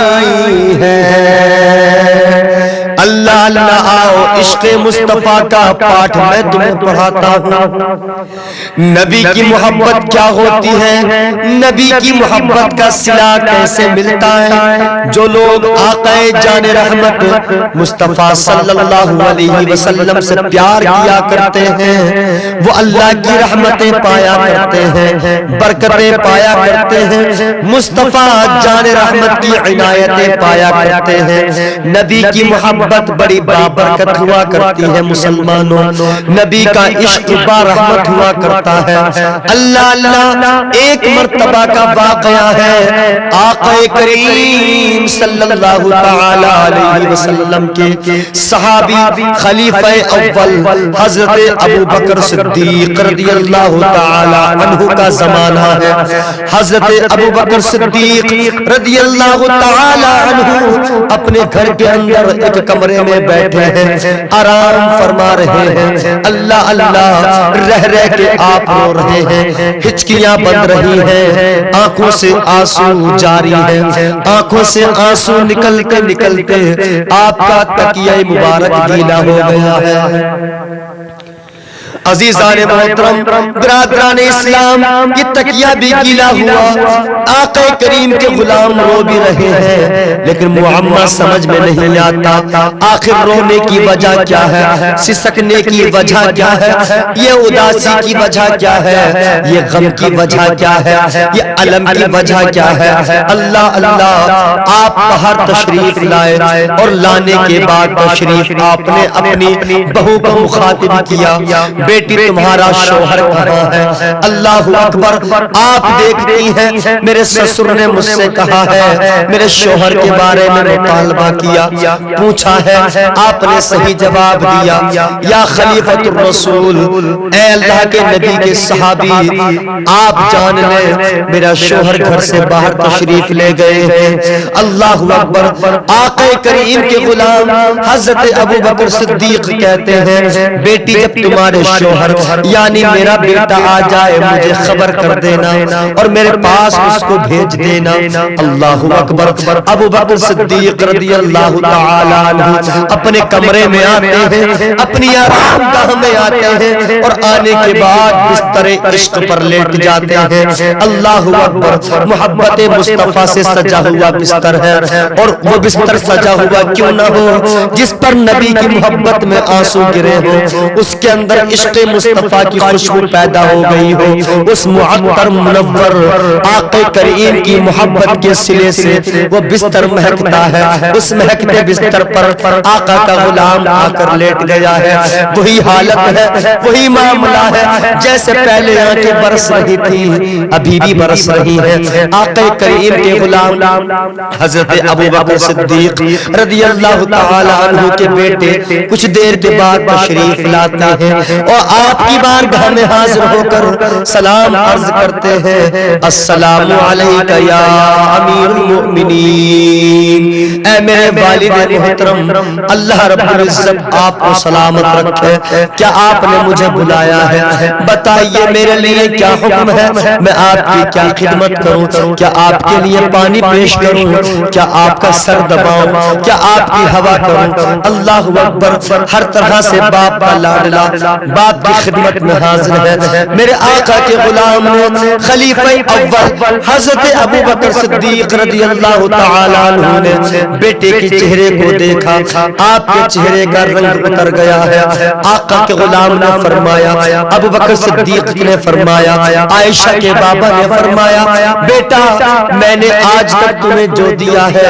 آئی ہے۔ اللہ اللہ آؤ عشق مصطفیٰ کا پاٹھ میں تمہیں پڑھاتا ہوں۔ نبی کی محبت کیا ہوتی ہے، نبی کی محبت کا صلہ کیسے ملتا ہے۔ جو لوگ آقا جان رحمت مصطفیٰ صلی اللہ علیہ وسلم سے پیار کیا کرتے ہیں وہ اللہ کی رحمتیں پایا کرتے ہیں، برکتیں پایا کرتے ہیں، مصطفیٰ جان رحمت کی عنایتیں پایا کرتے ہیں۔ نبی کی محبت بڑی بابرکت ہوا کرتی ہے مسلمانوں، نبی کا عشق برحمت ہوا کرتا ہے۔ اللہ اللہ ایک مرتبہ کا واقعہ ہے، آقا کریم صلی اللہ تعالی علیہ وسلم کے صحابی خلیفہ اول حضرت ابو بکر صدیق رضی اللہ تعالی عنہ کا زمانہ ہے۔ حضرت ابو بکر صدیق رضی اللہ تعالی عنہ اپنے گھر کے اندر ایک کمرے میں بیٹھے ہیں، آرام فرما رہے ہیں۔ اللہ اللہ رہ رہ کے آپ رو رہے ہیں، ہچکیاں بن رہی ہیں، آنکھوں سے آنسو جاری ہیں، آنکھوں سے آنسو نکلتے نکلتے آپ کا تکیہ مبارک گیلا ہو گیا ہے۔ عزیزان محترم برادران اسلام یہ تکیہ بھی گیلا ہوا، آقا کریم کے غلام رو بھی رہے ہیں، لیکن معمہ سمجھ میں نہیں آتا آخر رونے کی وجہ کیا ہے، سسکنے کی وجہ کیا ہے، یہ اداسی کی وجہ کیا ہے، یہ غم کی وجہ کیا ہے، یہ علم کی وجہ کیا ہے۔ اللہ اللہ آپ باہر تشریف لائے اور لانے کے بعد تشریف آپ نے اپنی بہو کو مخاطب کیا، بیٹی تمہارا شوہر کہاں ہے؟ اللہ اکبر، آپ دیکھتی ہیں میرے سسر نے مجھ سے کہا ہے، میرے شوہر کے بارے میں مطالبہ کیا، پوچھا ہے، آپ نے صحیح جواب دیا۔ یا خلیفۃ الرسول، اے اللہ کے نبی کے صحابی، آپ جان لیں میرا شوہر گھر سے باہر تشریف لے گئے ہیں۔ اللہ اکبر، آقا کریم کے غلام حضرت ابو بکر صدیق کہتے ہیں، بیٹی جب تمہارے شوہر یعنی میرا بیٹا آ جائے مجھے خبر کر دینا اور میرے پاس اس کو بھیج دینا۔ اللہ اکبر، ابو بکر صدیق رضی اللہ تعالی عنہ اپنے کمرے میں آتے ہیں، اپنی آرام گاہ میں آتے ہیں اور آنے کے بعد بستر عشق پر لیٹ جاتے ہیں۔ اللہ اکبر، محبت مصطفیٰ سے سجا ہوا بستر ہے، اور وہ بستر سجا ہوا کیوں نہ ہو جس پر نبی کی محبت میں آنسو گرے ہوں، اس کے اندر عشق مصطفیٰ کی خوشبو پیدا ہو گئی ہو، اس معطر منور آقا کریم کی محبت کے صلے سے وہ بستر مہکتا ہے، اس مہکتے بستر پر آقا کا غلام آ کر لیٹ گیا ہے۔ وہی حالت ہے، وہی معاملہ ہے جیسے پہلے آنکھیں برس رہی تھی ابھی بھی برس رہی ہیں۔ آقا کریم کے غلام حضرت ابو بکر صدیق رضی اللہ تعالی عنہ کے بیٹے کچھ دیر کے بعد تشریف لاتے ہیں اور آپ کی بارگاہ میں حاضر ہو کر سلام عرض کرتے ہیں، السلام علیکہ یا امیر المؤمنین، اے میرے والد محترم، اللہ رب العزت آپ کو سلامت رکھے، کیا آپ نے مجھے بلایا ہے؟ بتائیے میرے لیے کیا حکم ہے، میں آپ کی کیا خدمت کروں؟ کیا آپ کے لیے پانی پیش کروں؟ کیا آپ کا سر دباؤں؟ کیا آپ کی ہوا کروں؟ اللہ اکبر، ہر طرح سے باپ کا لاڈلا باپ کی خدمت میں حاضر ہے۔ میرے آقا کے غلام نے خلیفہ اول حضرت ابو بکر صدیق رضی اللہ تعالی عنہ نے بیٹے کے چہرے کو دیکھا، آپ کے چہرے کا رنگ اتر گیا ہے۔ آقا کے غلام نے فرمایا، ابو بکر صدیق نے فرمایا، عائشہ کے بابا نے فرمایا، بیٹا میں نے آج تک تمہیں جو دیا ہے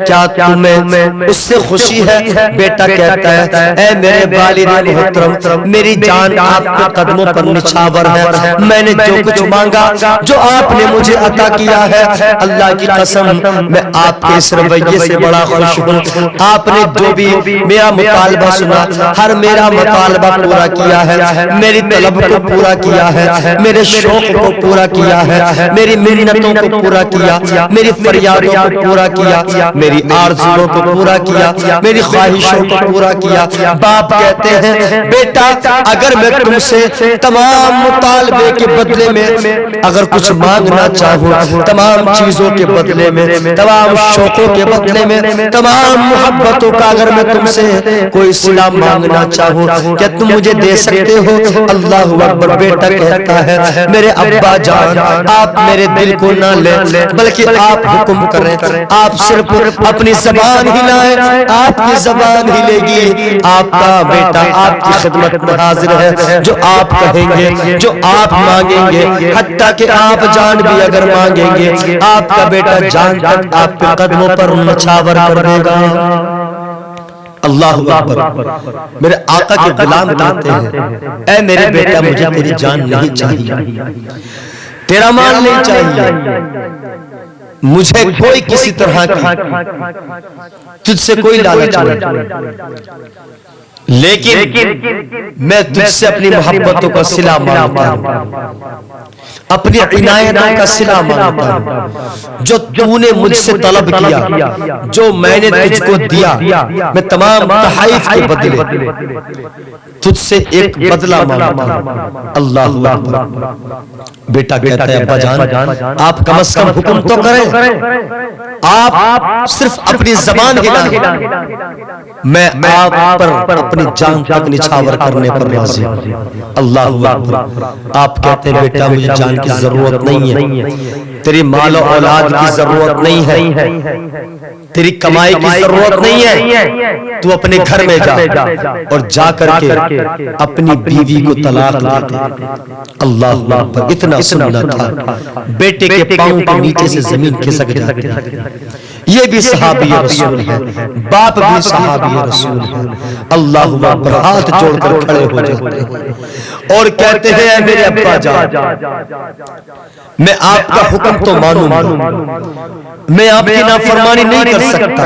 کیا تمہیں اس سے خوشی ہے؟ بیٹا کہتا ہے، اے میرے والد محترم، میری جان آپ کے قدموں پر نچھاور ہے، میں نے جو کچھ مانگا جو آپ نے مجھے عطا کیا ہے، اللہ کی قسم میں آپ کے اس رویے سے بڑا بڑا خوش ہوں. آپ نے جو بھی میرا مطالبہ سنا, ہر میرا مطالبہ پورا کیا ہے, میری طلب کو پورا کیا ہے, میرے شوق کو پورا کیا ہے, میری منتوں کو پورا کیا, میری فریادوں کو پورا کیا, میری آرزوؤں کو پورا کیا, میری خواہشوں کو پورا کیا. باپ کہتے ہیں بیٹا اگر میں تم سے تمام مطالبے کے بدلے میں اگر کچھ مانگنا چاہوں, تمام چیزوں کے بدلے میں, تمام شوقوں کے بدلے میں, تمام محبتوں کا اگر میں تم سے کوئی صلہ مانگنا چاہوں, کیا تم مجھے دے سکتے ہو؟ اللہ اکبر. بیٹا کہتا ہے میرے ابا جان آپ میرے دل کو نہ لیں, بلکہ آپ حکم کریں, آپ صرف اپنی زبان ہلائیں, آپ کی زبان ہلے گی, آپ کا بیٹا آپ کی خدمت میں حاضر ہے. جو آپ کہیں گے, جو آپ مانگیں گے, حتیٰ کہ آپ جان بھی اگر مانگیں گے, آپ کا بیٹا جان تک آپ کے قدموں پر نچھاور کر دے گا. اللہ اکبر. میرے آقا کے غلام کہتے ہیں اے میرے بیٹا مجھے تیری جان نہیں چاہیے, تیرا مال نہیں چاہیے, مجھے کوئی کسی طرح کی تجھ سے کوئی لالچ نہیں, لیکن میں تجھ سے اپنی محبتوں کا صلہ مانگتا ہوں, اپنی عنایتوں کا صلہ مانگتا ہوں. جو تو نے مجھ سے طلب کیا, جو میں نے تجھ کو دیا, میں تمام تحائف کے بدلے تجھ سے ایک بدلہ مانگتا ہوں. اللہ اکبر. بیٹا کہتا ہے ابا جان آپ کم از کم حکم تو کریں, آپ صرف اپنی زبان ہلائیں, میں آپ پر اپنی جان تک نچھاور کرنے پر راضی ہوں. اللہ اکبر. آپ کہتے ہیں بیٹا مجھے جان کی ضرورت نہیں ہے, تیری مال و اولاد کی ضرورت نہیں ہے, تیری کمائی کی ضرورت نہیں ہے, تو اپنے گھر میں جا اور جا کر کے اپنی بیوی کو طلاق دے دے. اللہ اکبر. اتنا سننا تھا, بیٹے کے پاؤں کے نیچے سے زمین کھسک جاتی ہے. یہ بھی صحابی رسول ہے, باپ بھی صحابی رسول ہے. اللہ اکبر. ہاتھ جوڑ کر کھڑے ہو جاتے ہیں اور کہتے ہیں اے میرے ابا جان میں آپ کا حکم تو مانوں گا, میں آپ کی نافرمانی نہیں کر سکتا,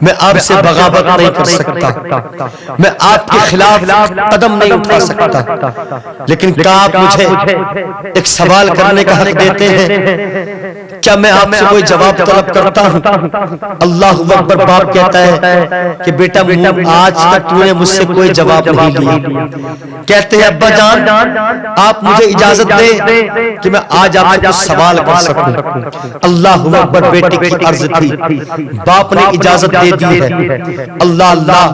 میں آپ سے بغاوت نہیں کر سکتا, میں آپ کے خلاف قدم نہیں اٹھا سکتا, لیکن کیا آپ مجھے ایک سوال کرنے کا حق دیتے ہیں؟ کیا میں آپ سے کوئی جواب طلب کرتا ہوں؟ اللہ اکبر. باپ کہتا ہے کہ بیٹا آج تک تو نے مجھ سے کوئی جواب نہیں لیا. کہتے ہیں ابا جان آپ مجھے اجازت دیں کہ میں آج آپ سے کچھ سوال کر سکوں. اللہ اکبر. بیٹے کی عرض تھی, باپ نے اجازت دے دی ہے. اللہ اللہ.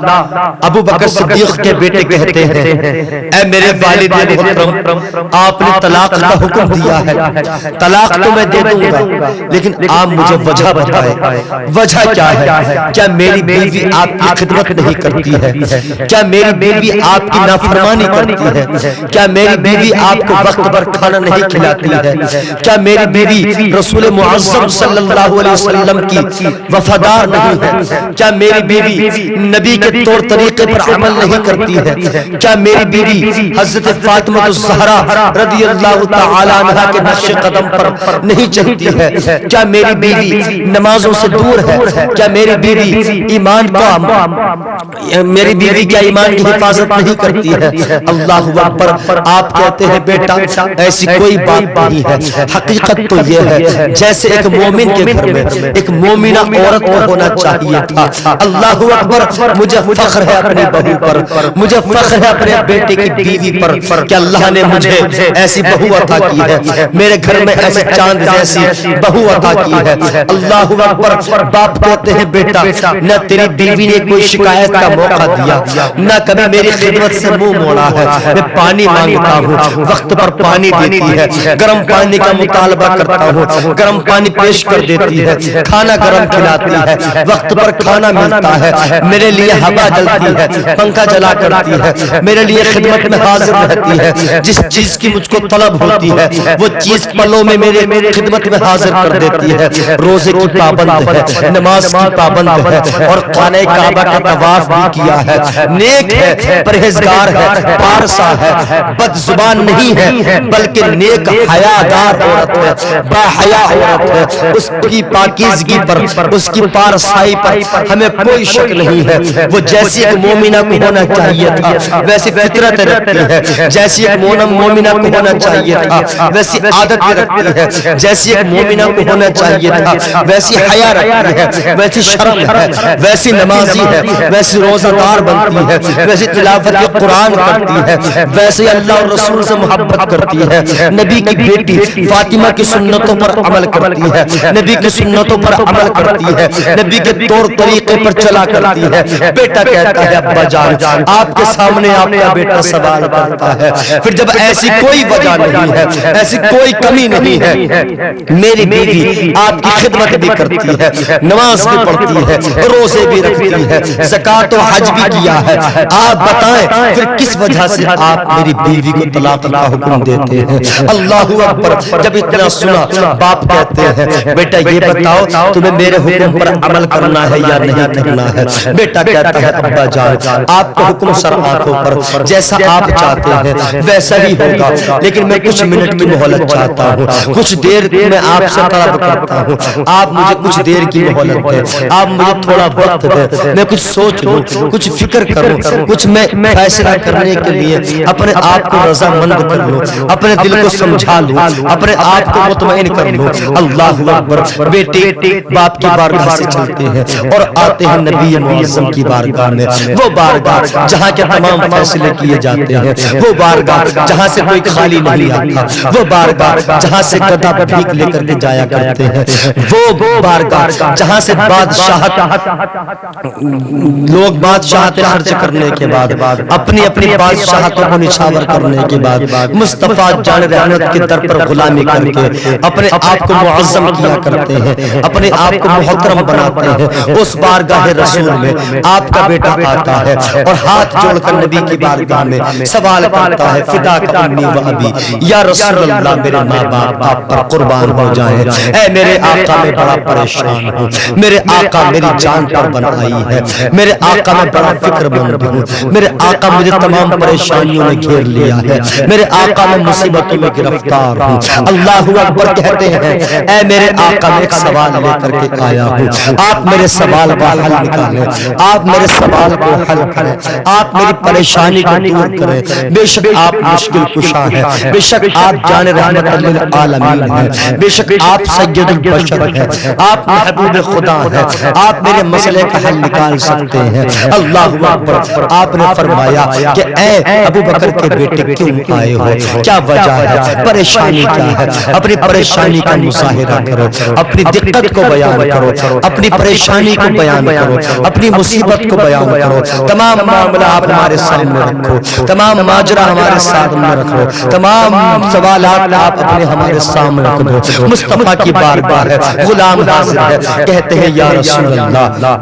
ابو بکر صدیق کے بیٹے کہتے ہیں اے میرے والد محترم آپ نے طلاق کا حکم دیا ہے, طلاق تو میں دے دوں گا, لیکن آپ مجھے وجہ بتائیں, وجہ کیا ہے؟ کیا میری بیوی آپ کی خدمت نہیں کرتی ہے؟ کیا میری بیوی آپ کی نافرمانی کرتی ہے؟ کیا میری بیوی آپ کو وقت پر کھانا نہیں کھلاتی ہے؟ کیا میری بیوی رسول معظم صلی اللہ علیہ وسلم کی وفادار نہیں ہے؟ کیا میری بیوی نبی کے طور طریقے پر عمل نہیں کرتی ہے؟ کیا میری بیوی حضرت فاطمہ الزہرا رضی اللہ تعالی عنہا کے نقش قدم پر نہیں چلتی ہے؟ کیا میری بیوی نمازوں سے دور ہے؟ کیا میری بیوی ایمان کیا ایمان کی حفاظت نہیں کرتی ہے؟ اللہ اکبر. آپ کہتے ہیں بیٹا ایسی کوئی بات نہیں ہے, حقیقت تو یہ ہے جیسے ایک مومن کے گھر میں ایک مومنہ عورت کو ہونا چاہیے تھا. اللہ اکبر. مجھے فخر ہے اپنی بہو پر, مجھے فخر ہے اپنے بیٹے کی بیوی پر کہ اللہ نے مجھے ایسی بہو عطا کی ہے, میرے گھر میں ایسے چاند جیسی بہو عطا کی ہے. اللہ اکبر. باپ کہتے ہیں بیٹا نہ تیری بیوی نے کوئی شکایت کا موقع دیا, نہ کبھی میری خدمت سے منہ موڑا ہے. میں پانی مانگتا ہوں, وقت پر پانی دیتی ہے, گرم پانی کا مطالبہ کرتا ہوں, گرم پانی پیش کر دیتی ہے, کھانا گرم کھلاتی ہے, وقت پر کھانا ملتا ہے, میرے لیے ہوا جلتی ہے, پنکھا جلا کرتی ہے, میرے لیے خدمت میں حاضر رہتی ہے. جس چیز کی مجھ کو طلب ہوتی ہے وہ چیز پلوں میں میرے خدمت میں حاضر حاضر کر دیتی ہے، روزے کی پابند ہے، نماز کی پابند ہے، اور خانہ کعبہ کا طواف بھی کیا ہے، نیک ہے، پرہیزگار ہے، پارسا ہے، بد زبان نہیں ہے، بلکہ نیک حیادار عورت ہے، باحیا عورت ہے، اس کی پاکیزگی پر، اس کی پارسائی پر ہمیں کوئی شک نہیں ہے۔ وہ جیسی ایک مومنہ کو ہونا چاہیے تھا ویسی فطرت رکھتی ہے، جیسی ایک مومنہ کو ہونا چاہیے تھا ویسی عادت رکھتی ہے، جیسی ایک مومنہ کو ہونا چاہیے تھا ویسی حیا رکھتی ہے، ویسی شرم ہے، ویسی نمازی ہے، ویسی روزہ دار بنتی ہے، ویسی تلاوت قرآن کرتی ہے، ویسے اللہ اور رسول سے محبت کرتی ہے، نبی کی بیٹی فاطمہ کی سنتوں پر عمل کرتی ہے، نبی کی سنتوں پر عمل کرتی ہے، نبی کے طور طریقے پر چلا کرتی ہے۔ بیٹا کہتا ہے ابا جان آپ کے سامنے آپ کا بیٹا سوال کرتا ہے، پھر جب ایسی کوئی وجہ نہیں ہے، ایسی کوئی کمی نہیں ہے، میری بیوی آپ کی خدمت بھی کرتی ہے، نماز بھی پڑھتی ہے، روزے بھی رکھتی ہے، زکوٰۃ و حج بھی کیا ہے، آپ بتائیں پھر کس وجہ سے آپ میری بیوی کو طلاق کا حکم دیتے ہیں؟ اللہ اکبر۔ جب اتنا سنا باپ کہتے ہیں بیٹا یہ بتاؤ تمہیں میرے حکم پر عمل کرنا ہے یا نہیں کرنا ہے؟ بیٹا کہتا ہے ابا جان آپ کا حکم سر آنکھوں پر، جیسا آپ چاہتے ہیں ویسا ہی ہوگا، لیکن میں کچھ منٹ کی مہلت چاہتا ہوں، کچھ دیر میں آپ سے طلب کرتا ہوں، آپ مجھے کچھ دیر کی مہلت دیں، آپ مجھے تھوڑا وقت دیں، میں کچھ سوچ لوں، کچھ فکر کروں، کچھ میں فیصلہ کرنے کے لیے اپنے آپ کو رضامند کر لوں، اپنے دل کو سمجھا لوں، اپنے آپ کو مطمئن کر لوں۔ اللہ اکبر۔ بیٹے باپ کی بارگاہ سے چلتے ہیں اور آتے ہیں نبی معظم کی بارگاہ میں، وہ بارگاہ جہاں کے تمام فیصلے کیے جاتے ہیں، وہ بارگاہ جہاں سے کوئی خالی نہیں آتا، وہ بارگاہ جہاں سے گدھا بھیک لے کر کے جایا کرتے ہیں، وہ بارگاہ جہاں سے لوگ بادشاہت خرچ کرنے کے بعد اپنی اپنی بادشاہتوں کو نچھاور کرنے کے بعد مصطفیٰ جان رحمت کے در پر غلامی کر کے اپنے آپ کو معظم کیا کرتے ہیں، اپنے آپ کو محترم بناتے ہیں، اس بارگاہ رسول میں آپ کا بیٹا آتا ہے اور ہاتھ جوڑ کر نبی کی بارگاہ میں سوال کرتا ہے فدا کا امی و ابی، یا رسول اللہ میرے ماں باپ آپ پر قربان ہو جائیں، اے میرے آقا میں بڑا پریشان ہوں، میرے آقا میری جان پر بن آئی ہے، میرے آقا میں بڑا فکر مند ہوں، میرے آقا مجھے تمام پریشانیوں نے گھیر لیا ہے، میرے آقا میں مصیبتوں میں گرفتار ہوں۔ اللہ اکبر کہتے ہیں اے میرے آقا میں ایک سوال لے کر کے آیا ہوں، آپ میرے سوال کا حل نکالیں، آپ میرے سوال کو حل کریں، آپ میری پریشانی کو دور کریں، بے شک آپ مشکل کشا ہیں، بے شک آپ جان رحمت للعالمین ہیں، بے شک آپ سید البشر ہیں، آپ محبوب خدا ہیں، آپ میرے مسئلے کا حل نکال سکتے ہیں۔ اللہ اکبر۔ آپ نے فرمایا کہ اے ابو بکر کے بیٹے کیوں آئے ہو، کیا وجہ ہے، پریشانی کیا ہے؟ اپنی پریشانی کا مظاہرہ کرو، اپنی دقت کو بیان کرو، اپنی پریشانی کو بیان کرو، اپنی مصیبت کو بیان کرو، تمام معاملہ آپ ہمارے سامنے رکھو، تمام ماجرا ہمارے سامنے رکھو، تمام سوالات آپ اپنے ہمارے سامنے رکھ دو۔ مصطفیٰ کی بارگاہ ہے، غلام حاضر ہے، کہتے ہیں یا رسول اللہ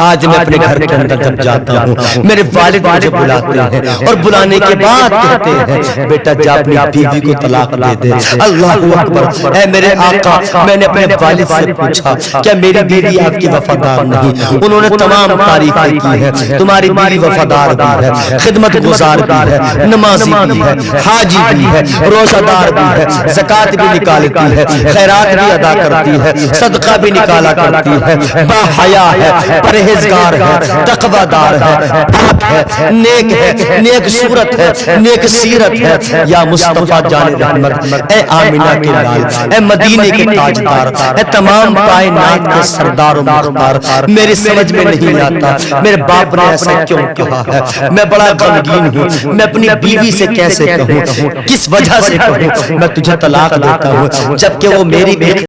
آج میں اپنے گھر کے اندر جب جاتا ہوں میرے والد مجھے بلاتے ہیں اور بلانے کے بعد کہتے ہیں بیٹا جا اپنی بیوی کو طلاق دے دے۔ اللہ اکبر۔ اے میرے آقا میں نے اپنے والد سے پوچھا کیا میری بیوی آپ کی وفادار نہیں؟ انہوں نے تمام تعریفیں کی ہیں، تمہاری بیوی وفادار بھی ہے، خدمت گزار بھی ہے، نمازی بھی ہے، حاجی بھی ہے، روزہ دار بھی ہے، زکوٰۃ بھی نکالتی ہے، خیرات بھی ادا کرتی ہے، صدقہ بھی نکالا کرتی ہے، باحیا ہے، پرہیزگار ہے، تقوی دار ہے، پاک ہے، نیک ہے، نیک صورت ہے، نیک سیرت ہے۔ یا مصطفیٰ جان رحمت، اے آمینہ کے لال، اے مدینے کے تاجدار، اے تمام کائنات کے سردار و مختار، میری سمجھ میں نہیں آتا میرے باپ نے ایسا کیوں کہا ہے، میں بڑا غمگین ہوں، میں اپنی بیوی سے کیسے کہوں، کس وجہ سے کہوں، میں تجھے طلاق دیتا ہوں جبکہ وہ میری